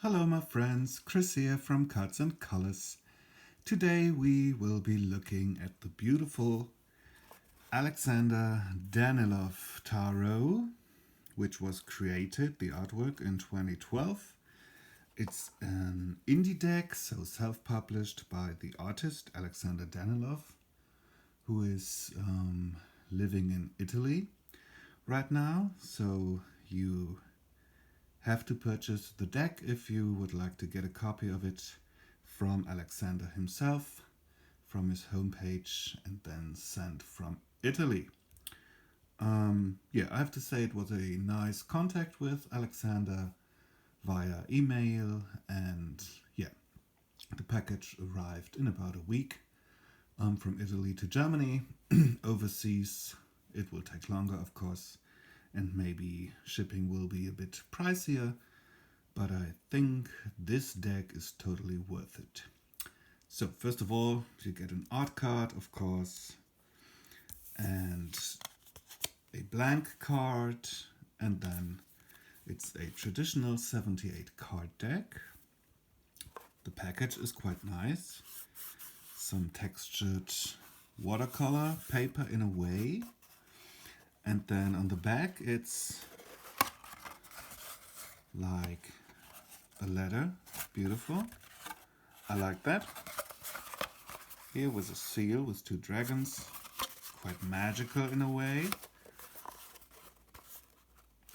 Hello my friends, Chris here from Cards.n.Colors. Today we will be looking at the beautiful Alexander Daniloff Tarot, which was created, the artwork, in 2012. It's an indie deck, so self-published by the artist Alexander Daniloff, who is living in Italy right now. So you have to purchase the deck if you would like to get a copy of it from Alexander himself, from his homepage, and then sent from Italy. I have to say it was a nice contact with Alexander via email, and the package arrived in about a week from Italy to Germany. Overseas, it will take longer, of course, and maybe shipping will be a bit pricier, but I think this deck is totally worth it. So first of all, you get an art card, of course, and a blank card, and then it's a traditional 78 card deck. The package is quite nice. Some textured watercolor paper in a way. And then on the back it's like a letter. Beautiful. I like that. Here with a seal with two dragons. Quite magical in a way.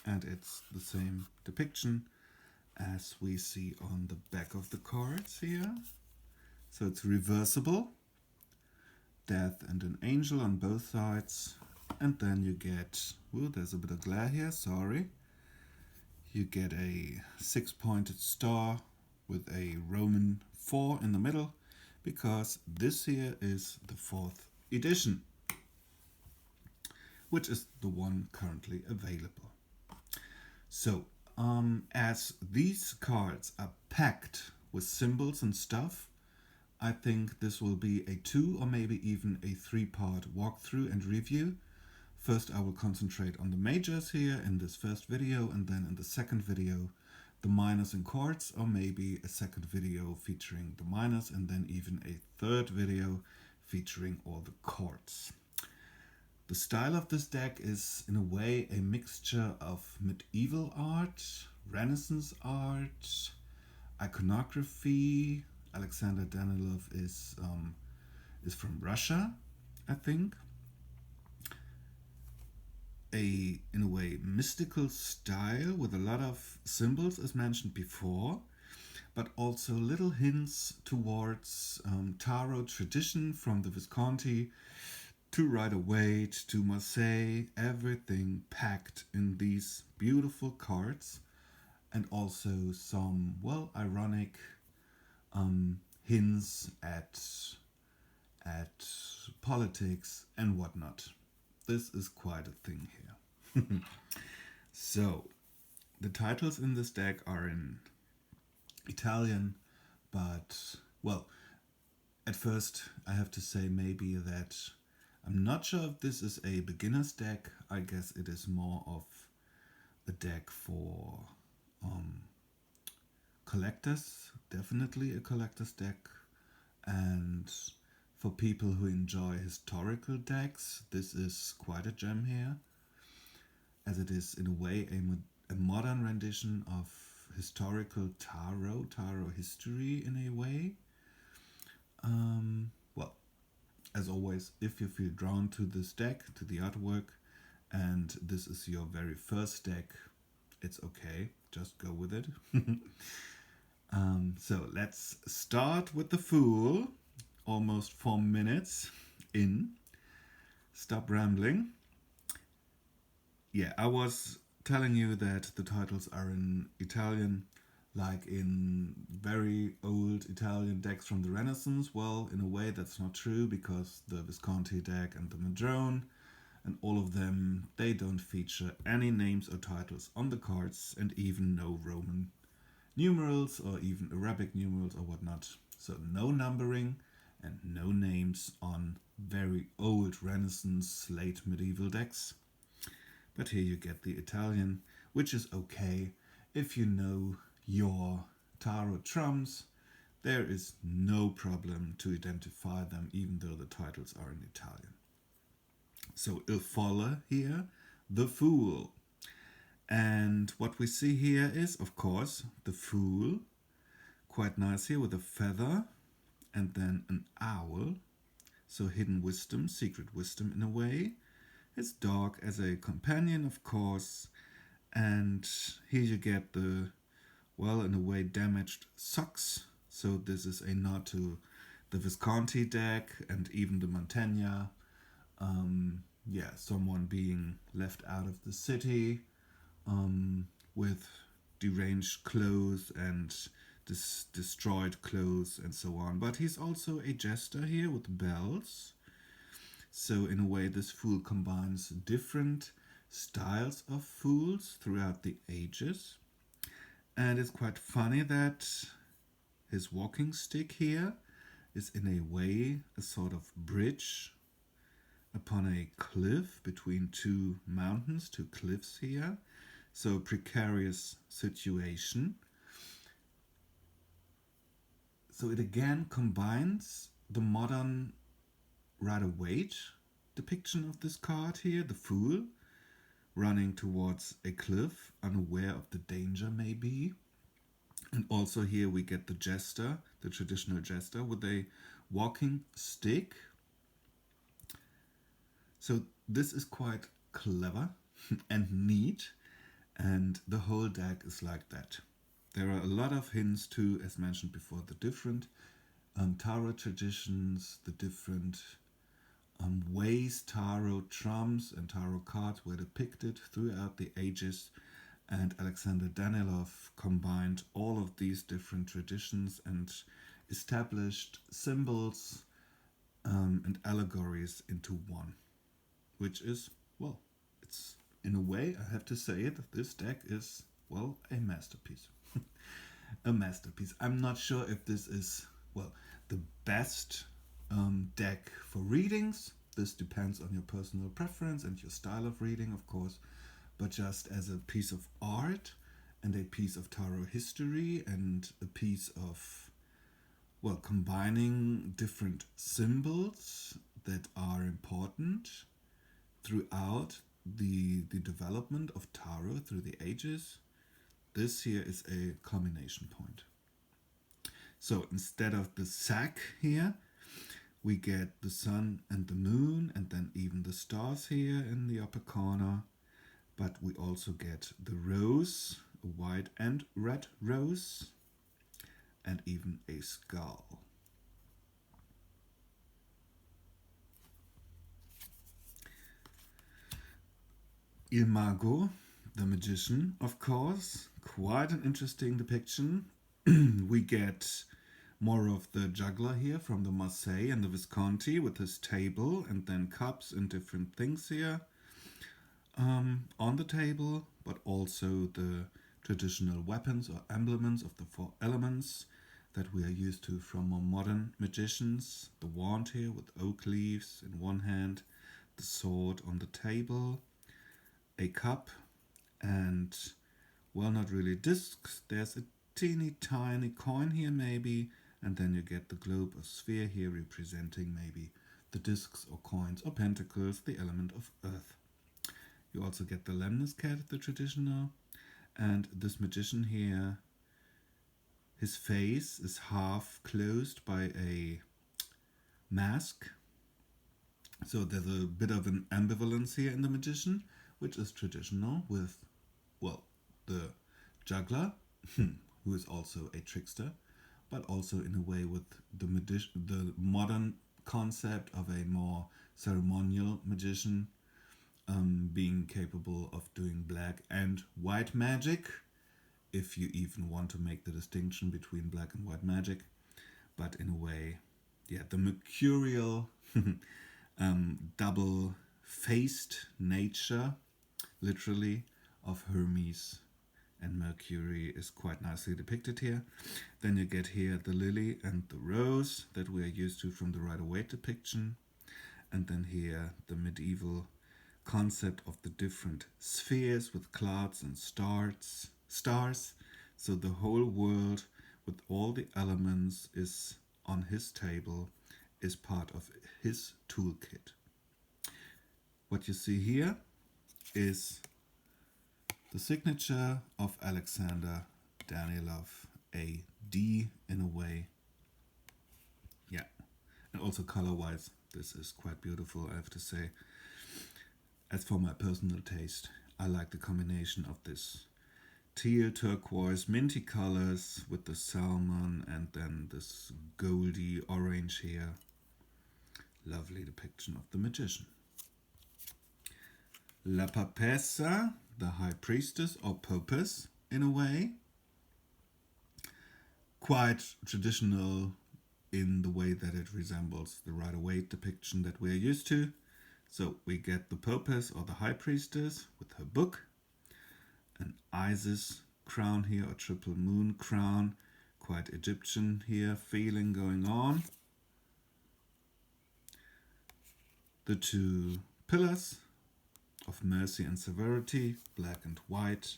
And it's the same depiction as we see on the back of the cards here. So it's reversible. Death and an angel on both sides. And then you get, there's a bit of glare here, sorry. You get a 6-pointed star with a Roman 4 in the middle, because this here is the 4th edition, which is the one currently available. So, as these cards are packed with symbols and stuff, I think this will be a 2 or maybe even a 3-part walkthrough and review. First I will concentrate on the majors here in this first video, and then in the second video the minors and chords, or maybe a second video featuring the minors, and then even a third video featuring all the chords. The style of this deck is in a way a mixture of medieval art, Renaissance art, iconography. Alexander Daniloff is from Russia, I think. In a way, mystical style with a lot of symbols, as mentioned before, but also little hints towards tarot tradition, from the Visconti to Rider-Waite to Marseille, everything packed in these beautiful cards, and also some, ironic hints at politics and whatnot. This is quite a thing here. So, the titles in this deck are in Italian, but, at first I have to say maybe that I'm not sure if this is a beginner's deck. I guess it is more of a deck for collectors, definitely a collector's deck, and for people who enjoy historical decks, this is quite a gem here, as it is in a way a modern rendition of historical tarot history in a way. As always, if you feel drawn to this deck, to the artwork, and this is your very first deck, it's okay, just go with it. So let's start with the Fool. Almost 4 minutes in. Stop rambling. I was telling you that the titles are in Italian, like in very old Italian decks from the Renaissance. Well, in a way that's not true, because the Visconti deck and the Madrone and all of them, they don't feature any names or titles on the cards, and even no Roman numerals or even Arabic numerals or whatnot. So no numbering and no names on very old Renaissance, late medieval decks. But here you get the Italian, which is okay if you know your tarot trumps, there is no problem to identify them, even though the titles are in Italian. So Il Folle here, the Fool. And what we see here is, of course, the Fool, quite nice here with a feather, and then an owl. So hidden wisdom, secret wisdom in a way. His dog as a companion, of course. And here you get the, well, in a way, damaged socks. So this is a nod to the Visconti deck and even the Montaigne. Someone being left out of the city with deranged clothes and destroyed clothes and so on. But he's also a jester here with bells. So in a way, this fool combines different styles of fools throughout the ages. And it's quite funny that his walking stick here is in a way a sort of bridge upon a cliff between two mountains, two cliffs here. So precarious situation. So it again combines the modern Rider-Waite depiction of this card here, the Fool, running towards a cliff, unaware of the danger maybe. And also here we get the jester, the traditional jester, with a walking stick. So this is quite clever and neat, and the whole deck is like that. There are a lot of hints to, as mentioned before, the different tarot traditions, the different ways tarot trumps and tarot cards were depicted throughout the ages. And Alexander Daniloff combined all of these different traditions and established symbols and allegories into one, which is, well, it's in a way, I have to say it, this deck is, well, a masterpiece. A masterpiece. I'm not sure if this is, well, the best deck for readings. This depends on your personal preference and your style of reading, of course. But just as a piece of art and a piece of tarot history and a piece of, well, combining different symbols that are important throughout the development of tarot through the ages, this here is a culmination point. So instead of the sack here, we get the sun and the moon and then even the stars here in the upper corner. But we also get the rose, a white and red rose, and even a skull. Il Mago, the magician, of course. Quite an interesting depiction. We get more of the juggler here from the Marseille and the Visconti with his table and then cups and different things here on the table, but also the traditional weapons or emblems of the four elements that we are used to from more modern magicians. The wand here with oak leaves in one hand, the sword on the table, a cup, and, well, not really discs. There's a teeny tiny coin here maybe, and then you get the globe or sphere here representing maybe the discs or coins or pentacles, the element of earth. You also get the Lemnis cat, the traditional, and this magician here, his face is half closed by a mask. So there's a bit of an ambivalence here in the magician, which is traditional with, well, the juggler, who is also a trickster, but also in a way with the modern concept of a more ceremonial magician, being capable of doing black and white magic, if you even want to make the distinction between black and white magic. But in a way, yeah, the mercurial double-faced nature, literally, of Hermes and Mercury is quite nicely depicted here. Then you get here the lily and the rose that we are used to from the Rider-Waite depiction. And then here the medieval concept of the different spheres with clouds and stars. So the whole world with all the elements is on his table, is part of his toolkit. What you see here is the signature of Alexander Daniloff, A.D. in a way. Yeah, and also color-wise, this is quite beautiful, I have to say. As for my personal taste, I like the combination of this teal, turquoise, minty colors with the salmon and then this goldy orange here. Lovely depiction of the magician. La Papessa, the high priestess or popess in a way. Quite traditional in the way that it resembles the Rider-Waite depiction that we're used to. So we get the popess or the high priestess with her book, an Isis crown here, a triple moon crown, quite Egyptian here feeling going on. The two pillars of mercy and severity, black and white,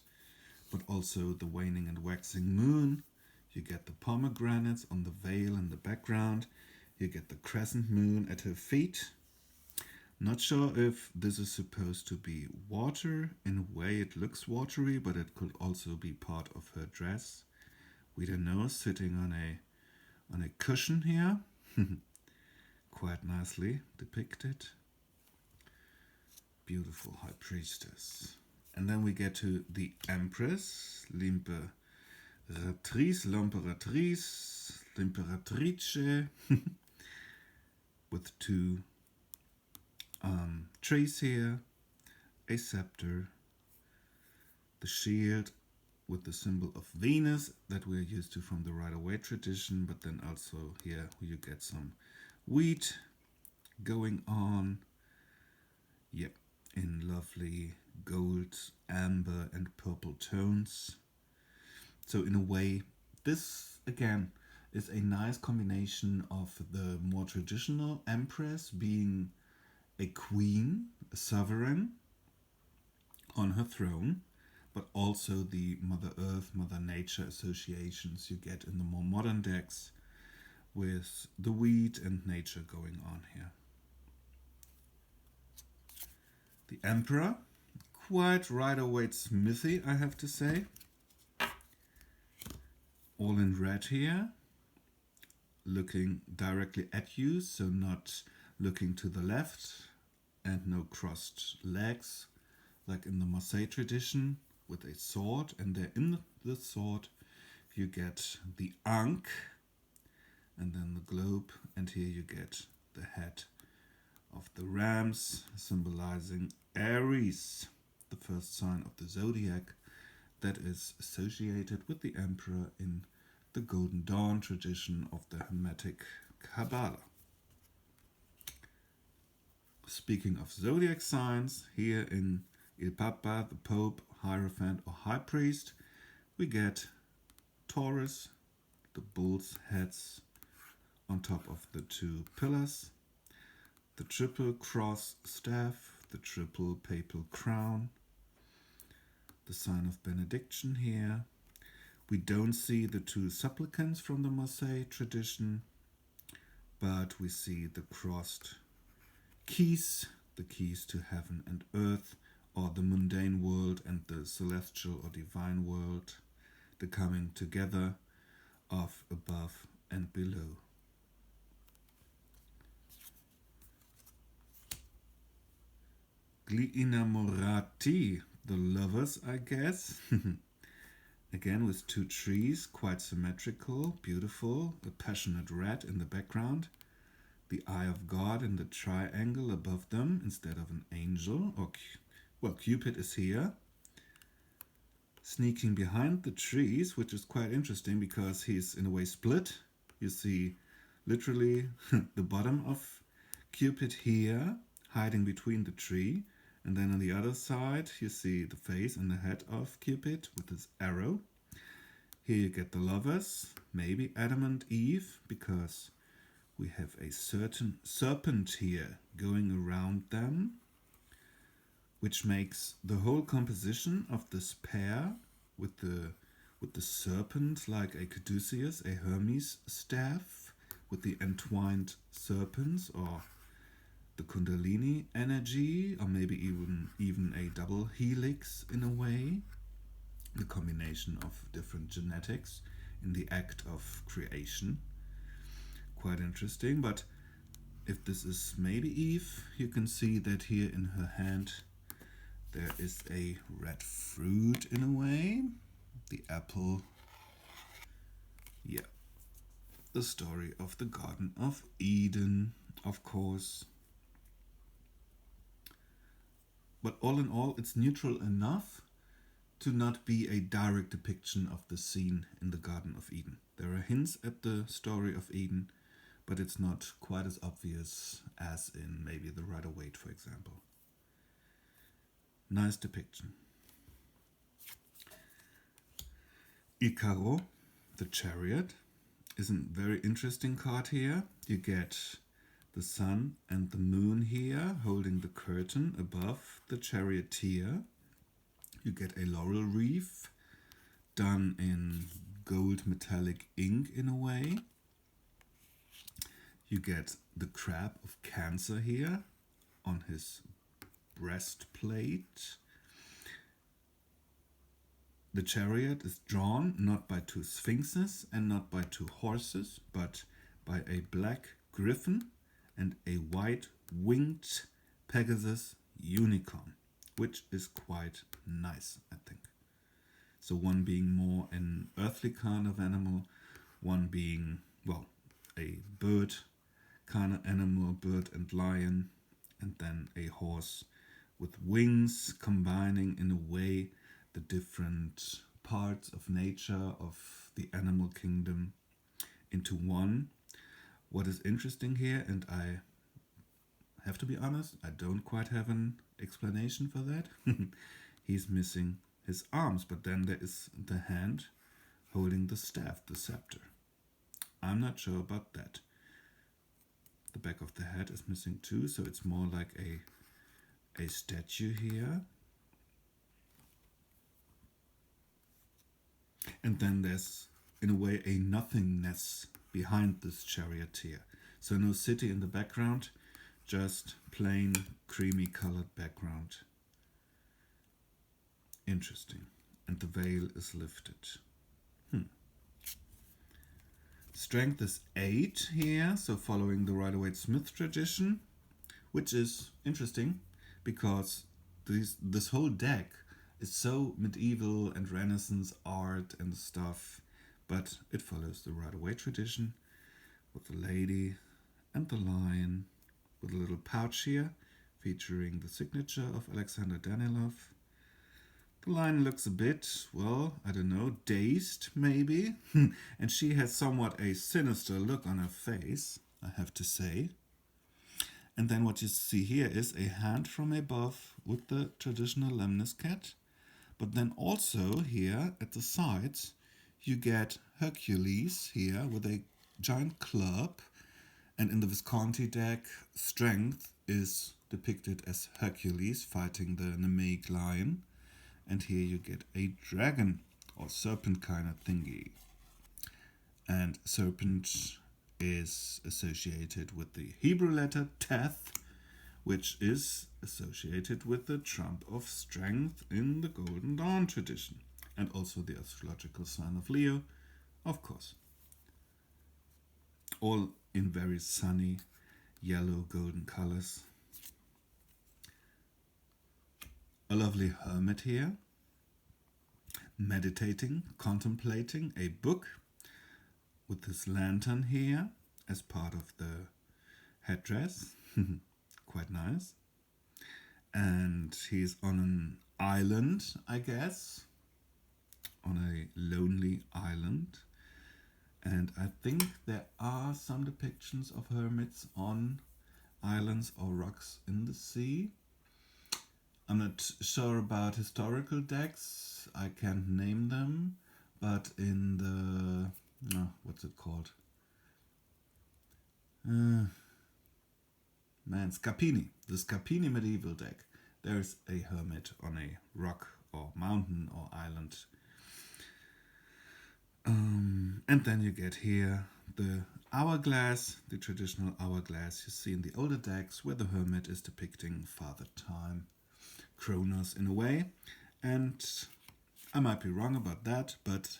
but also the waning and waxing moon. You get the pomegranates on the veil in the background. You get the crescent moon at her feet. Not sure if this is supposed to be water. In a way it looks watery, but it could also be part of her dress. We don't know, sitting on a cushion here. Quite nicely depicted. Beautiful high priestess. And then we get to the Empress, L'Imperatrice, with two trees here, a scepter, the shield with the symbol of Venus that we're used to from the Rider-Waite tradition, but then also here you get some wheat going on. Yeah, in lovely gold, amber and purple tones. So in a way, this again is a nice combination of the more traditional Empress being a queen, a sovereign on her throne, but also the Mother Earth, Mother Nature associations you get in the more modern decks with the wheat and nature going on here. The Emperor, quite Rider-Waite smithy, I have to say. All in red here, looking directly at you, so not looking to the left, and no crossed legs, like in the Marseille tradition, with a sword, and there in the sword you get the Ankh, and then the globe, and here you get the head of the rams, symbolizing Aries, the first sign of the zodiac that is associated with the Emperor in the Golden Dawn tradition of the Hermetic Kabbalah. Speaking of zodiac signs, here in Il Papa, the Pope, Hierophant or High Priest, we get Taurus, the bull's heads on top of the two pillars, the triple cross staff, the triple papal crown, the sign of benediction here. We don't see the two supplicants from the Marseille tradition, but we see the crossed keys, the keys to heaven and earth, or the mundane world and the celestial or divine world, the coming together of above and below. Gli innamorati, the lovers, I guess. Again with two trees, quite symmetrical, beautiful, a passionate red in the background, the eye of God in the triangle above them instead of an angel, or well, Cupid is here, sneaking behind the trees, which is quite interesting because he's in a way split. You see literally the bottom of Cupid here, hiding between the tree, and then on the other side you see the face and the head of Cupid with his arrow. Here you get the lovers, maybe Adam and Eve, because we have a certain serpent here going around them, which makes the whole composition of this pair with with the serpent like a caduceus, a Hermes staff with the entwined serpents, or the Kundalini energy, or maybe even a double helix in a way, the combination of different genetics in the act of creation. Quite interesting. But if this is maybe Eve, you can see that here in her hand there is a red fruit in a way, the apple. Yeah, the story of the Garden of Eden, of course. But all in all, it's neutral enough to not be a direct depiction of the scene in the Garden of Eden. There are hints at the story of Eden, but it's not quite as obvious as in maybe the Rider-Waite, for example. Nice depiction. Icaro, the Chariot, is a very interesting card here. You get the sun and the moon here holding the curtain above the charioteer. You get a laurel wreath done in gold metallic ink in a way. You get the crab of Cancer here on his breastplate. The chariot is drawn not by two sphinxes and not by two horses, but by a black griffin and a white winged Pegasus unicorn, which is quite nice, I think. So one being more an earthly kind of animal, one being, well, a bird kind of animal, bird and lion, and then a horse with wings, combining in a way the different parts of nature, of the animal kingdom into one. What is interesting here, and I have to be honest, I don't quite have an explanation for that. He's missing his arms, but then there is the hand holding the staff, the scepter. I'm not sure about that. The back of the head is missing too, so it's more like a statue here. And then there's, in a way, a nothingness behind this charioteer. So no city in the background, just plain creamy colored background. Interesting. And the veil is lifted. Strength is 8 here, so following the Rider-Waite-Smith tradition, which is interesting because this whole deck is so medieval and Renaissance art and stuff, but it follows the Rider-Waite tradition with the lady and the lion with a little pouch here featuring the signature of Alexander Daniloff. The lion looks a bit, well, I don't know, dazed maybe, and she has somewhat a sinister look on her face, I have to say. And then what you see here is a hand from above with the traditional Lemnis cat. But then also here at the sides, you get Hercules here with a giant club. And in the Visconti deck, strength is depicted as Hercules fighting the Nemaic lion. And here you get a dragon or serpent kind of thingy. And serpent is associated with the Hebrew letter Teth, which is associated with the trump of strength in the Golden Dawn tradition, and also the astrological sign of Leo, of course. All in very sunny yellow golden colors. A lovely hermit here, meditating, contemplating a book with his lantern here as part of the headdress. Quite nice. And he's on an island, I guess, on a lonely island. And I think there are some depictions of hermits on islands or rocks in the sea. I'm not sure about historical decks, I can't name them, but in the, what's it called? Scapini, the Scapini medieval deck, there's a hermit on a rock or mountain or island. And then you get here the hourglass, the traditional hourglass you see in the older decks, where the hermit is depicting Father Time, Kronos in a way. And I might be wrong about that, but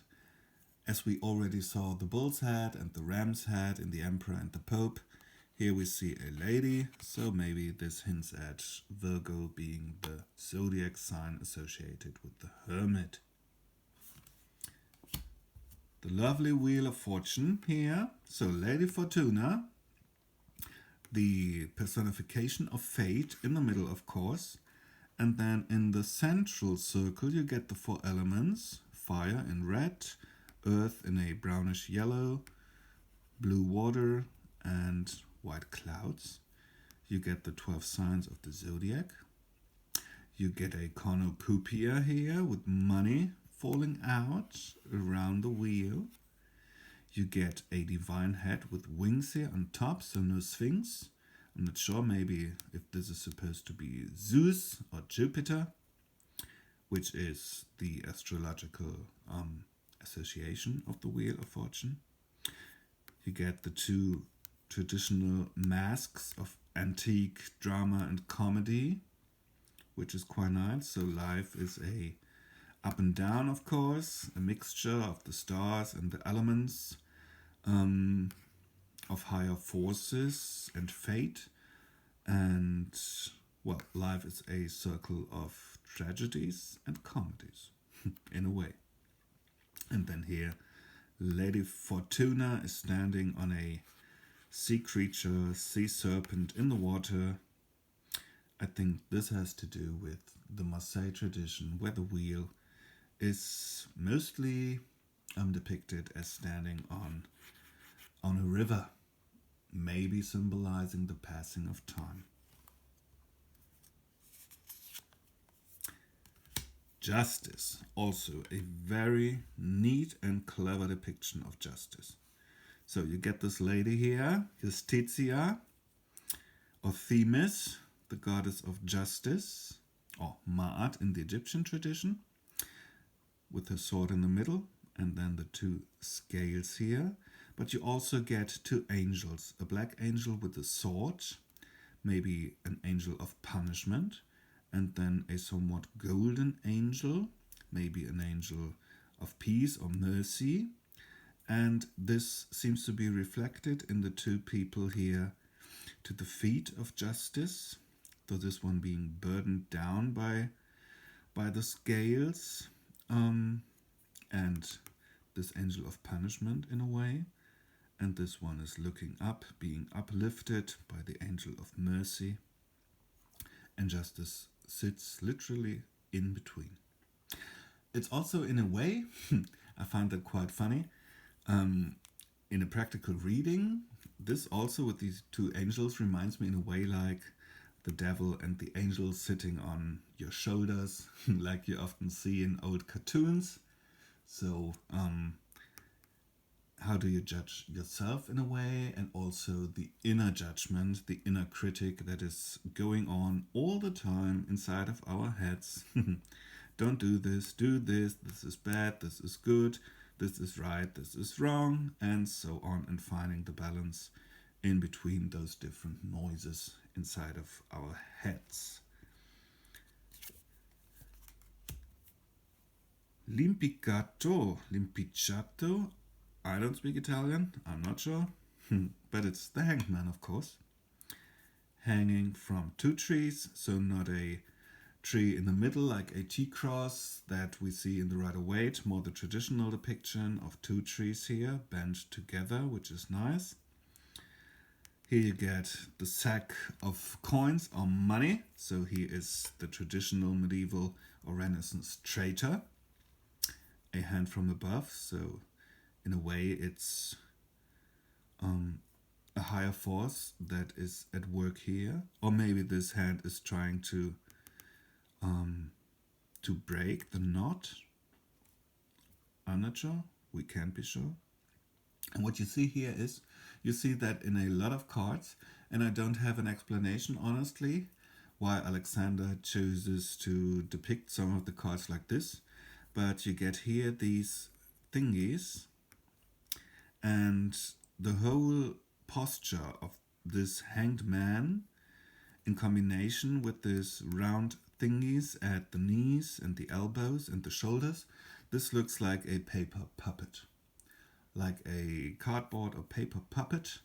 as we already saw the bull's head and the ram's head in the Emperor and the Pope, here we see a lady, so maybe this hints at Virgo being the zodiac sign associated with the hermit. The lovely Wheel of Fortune here. So Lady Fortuna, the personification of fate in the middle, of course. And then in the central circle you get the 4 elements. Fire in red, earth in a brownish yellow, blue water and white clouds. You get the 12 signs of the zodiac. You get a cornucopia here with money falling out around the wheel. You get a divine head with wings here on top, so no sphinx. I'm not sure, maybe if this is supposed to be Zeus or Jupiter, which is the astrological association of the Wheel of Fortune. You get the 2 traditional masks of antique drama and comedy, which is quite nice. So life is a up and down, of course, a mixture of the stars and the elements, of higher forces and fate. And, well, life is a circle of tragedies and comedies, in a way. And then here, Lady Fortuna is standing on a sea creature, sea serpent in the water. I think this has to do with the Marseille tradition, where the wheel is mostly depicted as standing on a river, maybe symbolizing the passing of time. Justice, also a very neat and clever depiction of justice. So you get this lady here, Justitia, or Themis, the goddess of justice, or Ma'at in the Egyptian tradition, with her sword in the middle, and then the 2 scales here. But you also get 2 angels, a black angel with a sword, maybe an angel of punishment, and then a somewhat golden angel, maybe an angel of peace or mercy. And this seems to be reflected in the 2 people here to the feet of justice, so this one being burdened down by the scales, and this angel of punishment in a way. And this one is looking up, being uplifted by the angel of mercy. And justice sits literally in between. It's also, in a way, I find that quite funny, in a practical reading, this also with these 2 angels reminds me in a way like the devil and the angel sitting on your shoulders, like you often see in old cartoons. So, how do you judge yourself in a way, and also the inner judgment, the inner critic that is going on all the time inside of our heads. Don't do this is bad, this is good, this is right, this is wrong, and so on, and finding the balance in between those different noises inside of our heads. L'impiccato, I don't speak Italian, I'm not sure, but it's the hanged man, of course. Hanging from 2 trees, so not a tree in the middle like a T-cross that we see in the Rider-Waite, more the traditional depiction of 2 trees here, bent together, which is nice. Here you get the sack of coins or money, so he is the traditional medieval or Renaissance traitor. A hand from above, so in a way it's a higher force that is at work here. Or maybe this hand is trying to break the knot. I'm not sure, we can't be sure. And what you see here is, you see that in a lot of cards, and I don't have an explanation honestly why Alexander chooses to depict some of the cards like this, but you get here these thingies And the whole posture of this hanged man in combination with these round thingies at the knees and the elbows and the shoulders, this looks like a paper puppet. Like a cardboard or paper puppet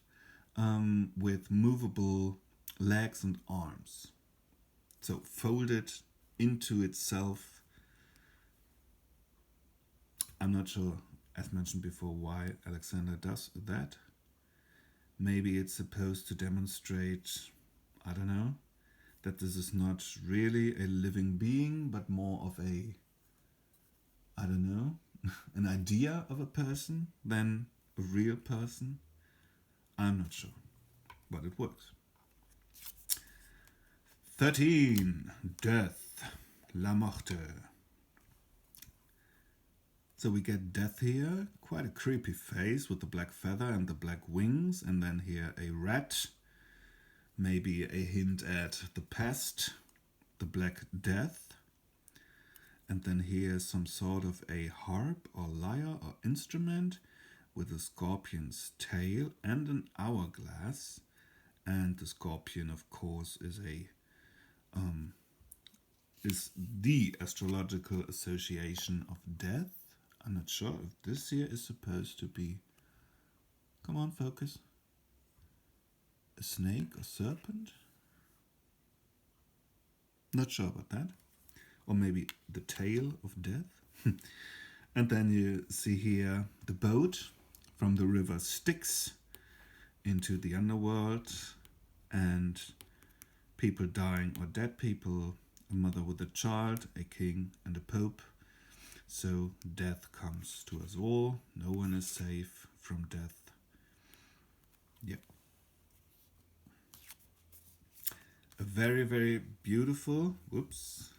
with movable legs and arms. So folded into itself. I'm not sure, as mentioned before, why Alexander does that. Maybe it's supposed to demonstrate, I don't know, that this is not really a living being, but more of a, I don't know, an idea of a person than a real person. I'm not sure, but it works. 13. Death. La Morte. So we get death here, quite a creepy face with the black feather and the black wings, and then here a rat, maybe a hint at the pest, the Black Death, and then here some sort of a harp or lyre or instrument with a scorpion's tail and an hourglass, and the scorpion, of course, is the astrological association of death. I'm not sure if this here is supposed to be, come on, focus, a snake or serpent? Not sure about that. Or maybe the tail of death. And then you see here the boat from the river Styx into the underworld, and people dying or dead people, a mother with a child, a king and a pope. So death comes to us all. No one is safe from death. Yeah. A very, very beautiful,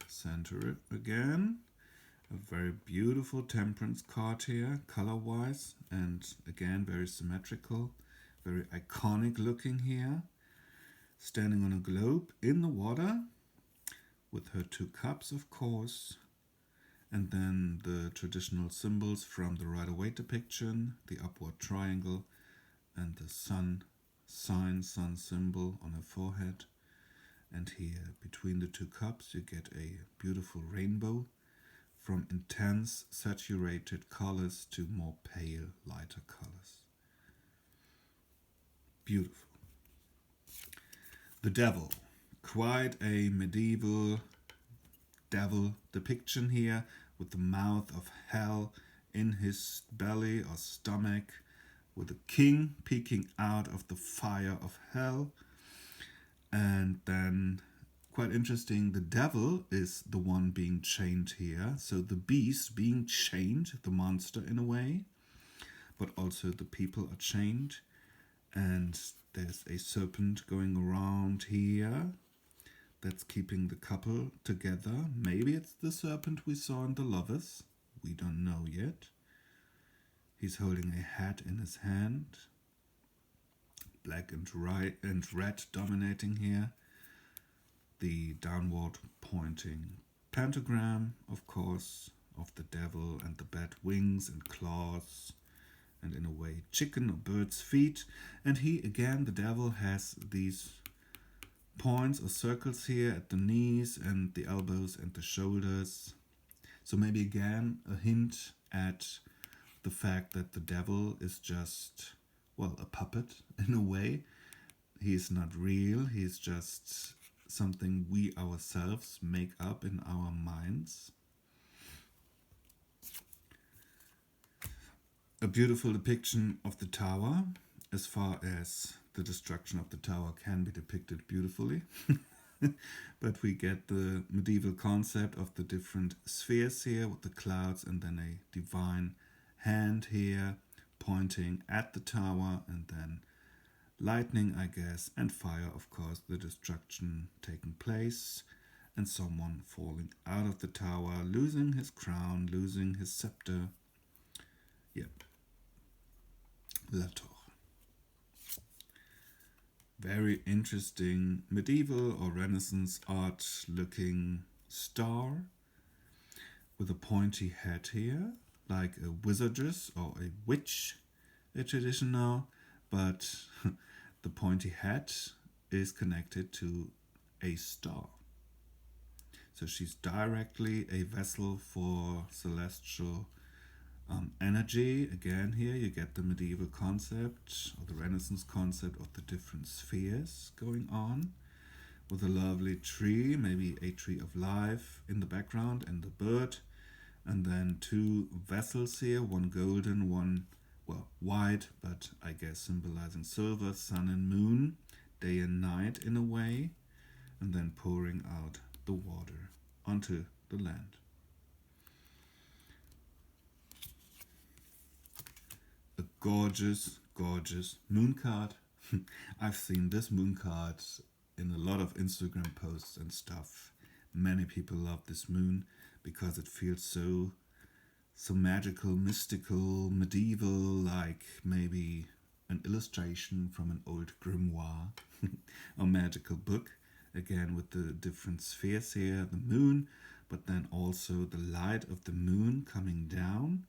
center it again. A very beautiful temperance card here, color-wise, and again, very symmetrical, very iconic looking here. Standing on a globe in the water, with her 2 cups, of course, and then the traditional symbols from the Rider-Waite depiction, the upward triangle, and the sun sign, sun symbol on her forehead. And here, between the 2 cups, you get a beautiful rainbow, from intense saturated colors to more pale, lighter colors. Beautiful. The Devil. Quite a medieval devil depiction here, with the mouth of hell in his belly or stomach, with a king peeking out of the fire of hell. And then, quite interesting, the devil is the one being chained here. So the beast being chained, the monster in a way, but also the people are chained. And there's a serpent going around here that's keeping the couple together. Maybe it's the serpent we saw in The Lovers. We don't know yet. He's holding a hat in his hand. Black and red dominating here. The downward pointing pentagram, of course, of the devil and the bat wings and claws, and in a way chicken or bird's feet. And he, again, the devil, has these points or circles here at the knees and the elbows and the shoulders. So maybe again a hint at the fact that the devil is just, well, a puppet in a way. He is not real. He is just something we ourselves make up in our minds. A beautiful depiction of the tower, as far as the destruction of the tower can be depicted beautifully. But we get the medieval concept of the different spheres here with the clouds, and then a divine hand here pointing at the tower, and then lightning, I guess, and fire, of course, the destruction taking place, and someone falling out of the tower, losing his crown, losing his scepter. Yep. La Tour. Very interesting medieval or Renaissance art looking star with a pointy head here, like a wizardess or a witch a traditional, but the pointy hat is connected to a star. So she's directly a vessel for celestial energy. Again, here you get the medieval concept or the Renaissance concept of the different spheres going on, with a lovely tree, maybe a tree of life in the background, and the bird, and then two vessels here, one golden, one, well, white, but I guess symbolizing silver, sun and moon, day and night in a way, and then pouring out the water onto the land. A gorgeous, gorgeous moon card. I've seen this moon card in a lot of Instagram posts and stuff. Many people love this moon because it feels so magical, mystical, medieval, like maybe an illustration from an old grimoire or magical book. Again, with the different spheres here, the moon, but then also the light of the moon coming down.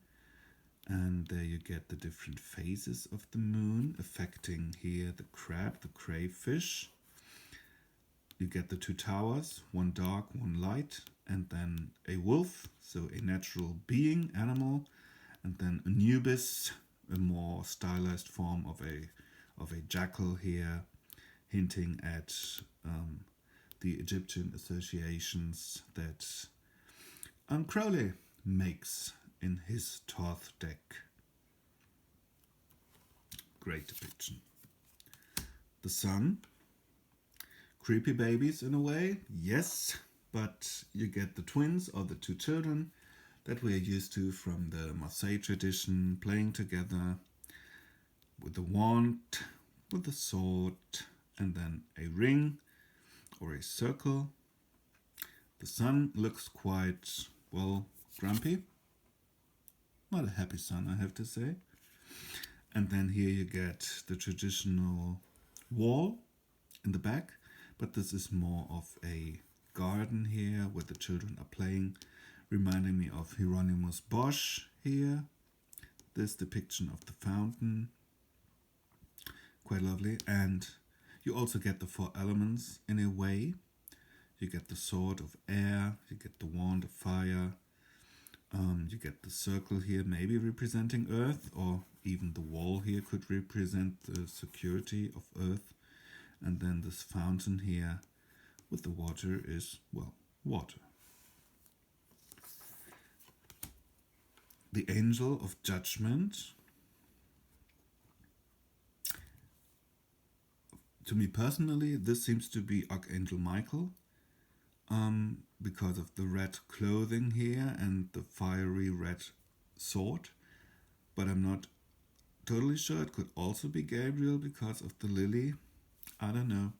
And there you get the different phases of the moon affecting here the crab, the crayfish. You get the two towers, one dark, one light, and then a wolf, so a natural being, animal, and then Anubis, a more stylized form of a jackal here, hinting at the Egyptian associations that Crowley makes in his Thoth deck. Great depiction. The sun. Creepy babies in a way, yes, but you get the twins or the two children that we are used to from the Marseille tradition, playing together with the wand, with the sword, and then a ring or a circle. The sun looks quite, well, grumpy. Not a happy sun, I have to say. And then here you get the traditional wall in the back, but this is more of a garden here where the children are playing, reminding me of Hieronymus Bosch here. This depiction of the fountain, quite lovely. And you also get the four elements in a way. You get the sword of air, you get the wand of fire, you get the circle here maybe representing earth, or even the wall here could represent the security of earth. And then this fountain here with the water is, well, water. The angel of judgment. To me personally, this seems to be Archangel Michael, because of the red clothing here and the fiery red sword. But I'm not totally sure. It could also be Gabriel because of the lily. I don't know.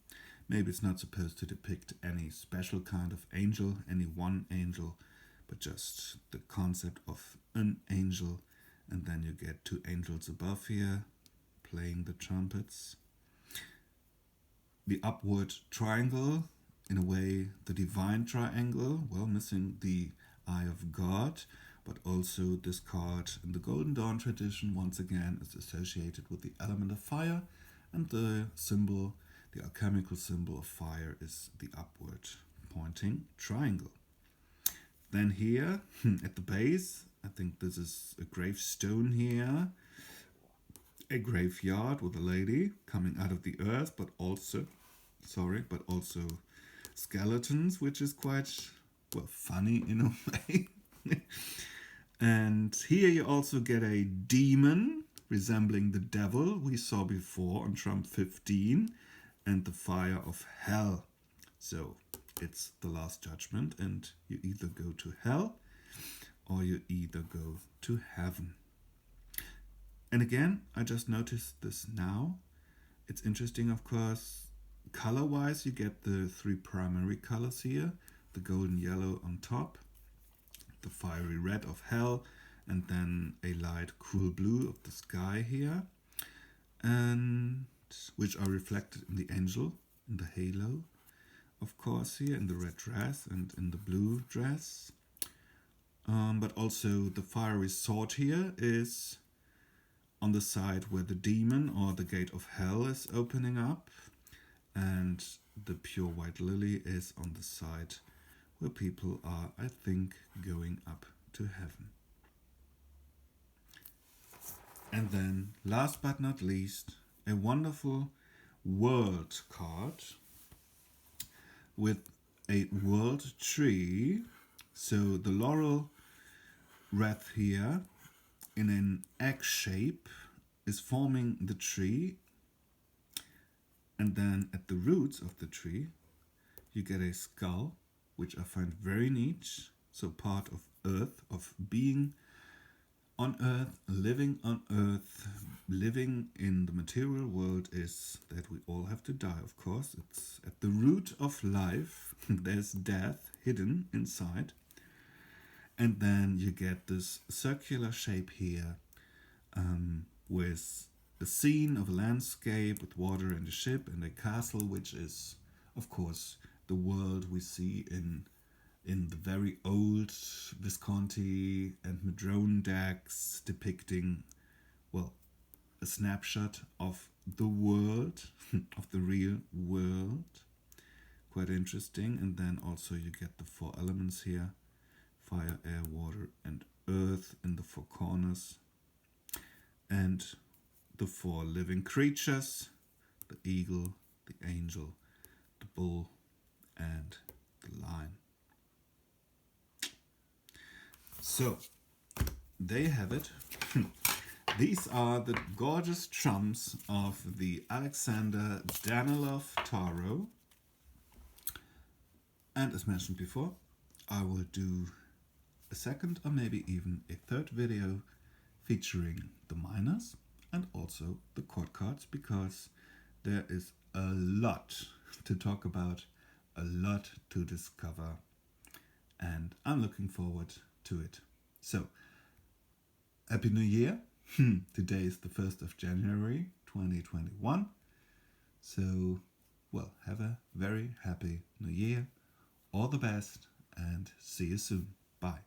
Maybe it's not supposed to depict any special kind of angel, any one angel, but just the concept of an angel. And then you get two angels above here playing the trumpets. The upward triangle, in a way the divine triangle, well, missing the eye of God, but also this card in the Golden Dawn tradition once again is associated with the element of fire, and the symbol, the alchemical symbol of fire, is the upward pointing triangle. Then here at the base, I think this is a gravestone here, a graveyard with a lady coming out of the earth, but also skeletons, which is quite, well, funny in a way. And here you also get a demon resembling the devil we saw before on Trump 15, and the fire of hell. So it's the last judgment, and you either go to hell or you either go to heaven. And again, I just noticed this now. It's interesting, of course, color-wise, you get the three primary colors here. The golden yellow on top, the fiery red of hell, and then a light cool blue of the sky here, and which are reflected in the angel, in the halo, of course, here in the red dress and in the blue dress. But also the fiery sword here is on the side where the demon or the gate of hell is opening up, and the pure white lily is on the side where people are, I think, going up to heaven. And then, last but not least, a wonderful world card with a world tree. So the laurel wreath here in an egg shape is forming the tree, and then at the roots of the tree you get a skull, which I find very neat. So part of earth, of being on earth, living on earth, living in the material world, is that we all have to die, of course. It's at the root of life. There's death hidden inside. And then you get this circular shape here, with a scene of a landscape with water and a ship and a castle, which is, of course, the world we see in the very old Visconti and Madrone decks, depicting, well, a snapshot of the world, of the real world. Quite interesting. And then also you get the 4 elements here: fire, air, water, and earth in the 4 corners. And the 4 living creatures: the eagle, the angel, the bull, and the lion. So, there you have it. These are the gorgeous trumps of the Alexander Daniloff Tarot. And as mentioned before, I will do a second or maybe even a third video featuring the minors and also the court cards, because there is a lot to talk about, a lot to discover, and I'm looking forward to it. So, Happy New Year! Today is the 1st of January 2021. So, well, have a very happy New Year. All the best and see you soon. Bye.